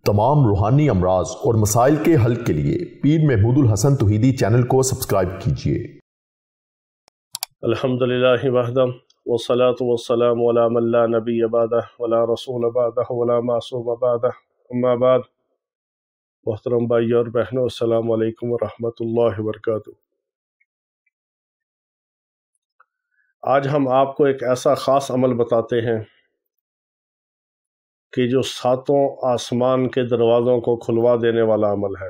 تمام روحانی امراض اور مسائل کے حل کے لیے پیر محمود الحسن توحیدی چینل کو سبسکرائب کیجئے۔ الحمدللہ وحدہ والصلاة والسلام علی من لا نبی بعدہ ولا رسول بعدہ ولا معصوم بعدہ، اما بعد۔ محترم بھائی اور بہنوں، السلام علیکم ورحمۃ اللہ وبرکاتہ۔ آج ہم آپ کو ایک ایسا خاص عمل بتاتے ہیں کہ جو ساتوں آسمان کے دروازوں کو کھلوا دینے والا عمل ہے،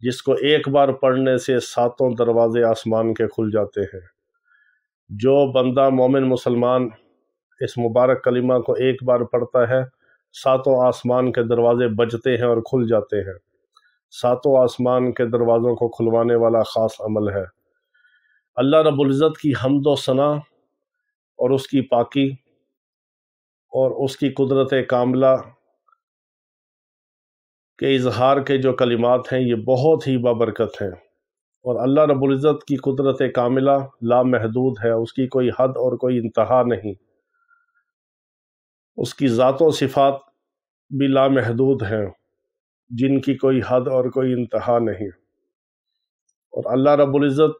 جس کو ایک بار پڑھنے سے ساتوں دروازے آسمان کے کھل جاتے ہیں۔ جو بندہ مومن مسلمان اس مبارک کلمہ کو ایک بار پڑھتا ہے، ساتوں آسمان کے دروازے بجتے ہیں اور کھل جاتے ہیں۔ ساتوں آسمان کے دروازوں کو کھلوانے والا خاص عمل ہے۔ اللہ رب العزت کی حمد و ثنا اور اس کی پاکی اور اس کی قدرت کاملہ کے اظہار کے جو کلمات ہیں، یہ بہت ہی بابرکت ہیں، اور اللہ رب العزت کی قدرت کاملہ لامحدود ہے، اس کی کوئی حد اور کوئی انتہا نہیں۔ اس کی ذات و صفات بھی لامحدود ہیں، جن کی کوئی حد اور کوئی انتہا نہیں۔ اور اللہ رب العزت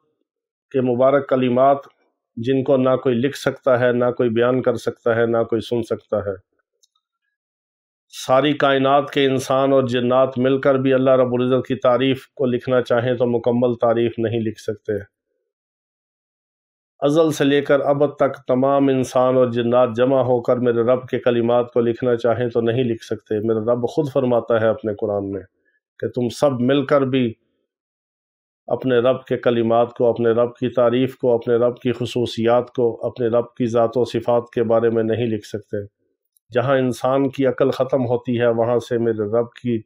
کے مبارک کلمات جن کو نہ کوئی لکھ سکتا ہے، نہ کوئی بیان کر سکتا ہے، نہ کوئی سن سکتا ہے۔ ساری کائنات کے انسان اور جنات مل کر بھی اللہ رب العزت کی تعریف کو لکھنا چاہیں تو مکمل تعریف نہیں لکھ سکتے۔ ازل سے لے کر ابد تک تمام انسان اور جنات جمع ہو کر میرے رب کے کلمات کو لکھنا چاہیں تو نہیں لکھ سکتے۔ میرا رب خود فرماتا ہے اپنے قرآن میں کہ تم سب مل کر بھی اپنے رب کے کلمات کو، اپنے رب کی تعریف کو، اپنے رب کی خصوصیات کو، اپنے رب کی ذات و صفات کے بارے میں نہیں لکھ سکتے۔ جہاں انسان کی عقل ختم ہوتی ہے، وہاں سے میرے رب کی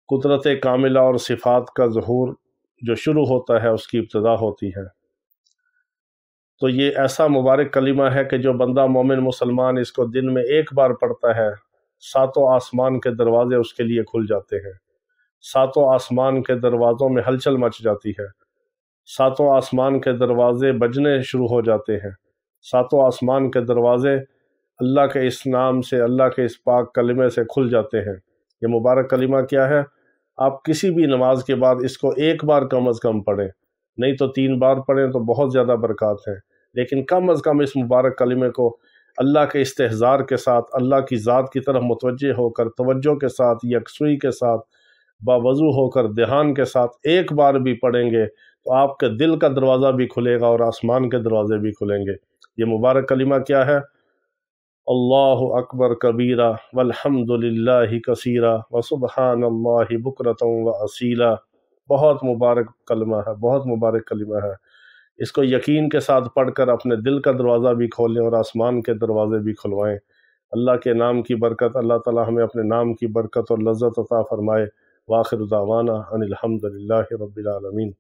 قدرت کاملہ اور صفات کا ظہور جو شروع ہوتا ہے، اس کی ابتدا ہوتی ہے۔ تو یہ ایسا مبارک کلمہ ہے کہ جو بندہ مومن مسلمان اس کو دن میں ایک بار پڑھتا ہے، ساتوں آسمان کے دروازے اس کے لیے کھل جاتے ہیں۔ ساتوں آسمان کے دروازوں میں ہلچل مچ جاتی ہے، ساتوں آسمان کے دروازے بجنے شروع ہو جاتے ہیں، ساتوں آسمان کے دروازے اللہ کے اس نام سے، اللہ کے اس پاک کلمے سے کھل جاتے ہیں۔ یہ مبارک کلمہ کیا ہے؟ آپ کسی بھی نماز کے بعد اس کو ایک بار کم از کم پڑھیں، نہیں تو 3 بار پڑھیں تو بہت زیادہ برکات ہیں، لیکن کم از کم اس مبارک کلمے کو اللہ کے استحضار کے ساتھ، اللہ کی ذات کی طرف متوجہ ہو کر، توجہ کے ساتھ، یکسوئی کے ساتھ، باوضو ہو کر، دھیان کے ساتھ ایک بار بھی پڑھیں گے تو آپ کے دل کا دروازہ بھی کھلے گا اور آسمان کے دروازے بھی کھلیں گے۔ یہ مبارک کلمہ کیا ہے؟ اللہ اکبر کبیرہ والحمد للہ کثیرہ وسبحان اللہ بکرۃ واصیلا۔ بہت مبارک کلمہ ہے، بہت مبارک کلمہ ہے۔ اس کو یقین کے ساتھ پڑھ کر اپنے دل کا دروازہ بھی کھولیں اور آسمان کے دروازے بھی کھلوائیں۔ اللہ کے نام کی برکت، اللہ تعالی ہمیں اپنے نام کی برکت اور لذت عطا فرمائے۔ وآخر دعوانا ان الحمد للہ رب العالمین۔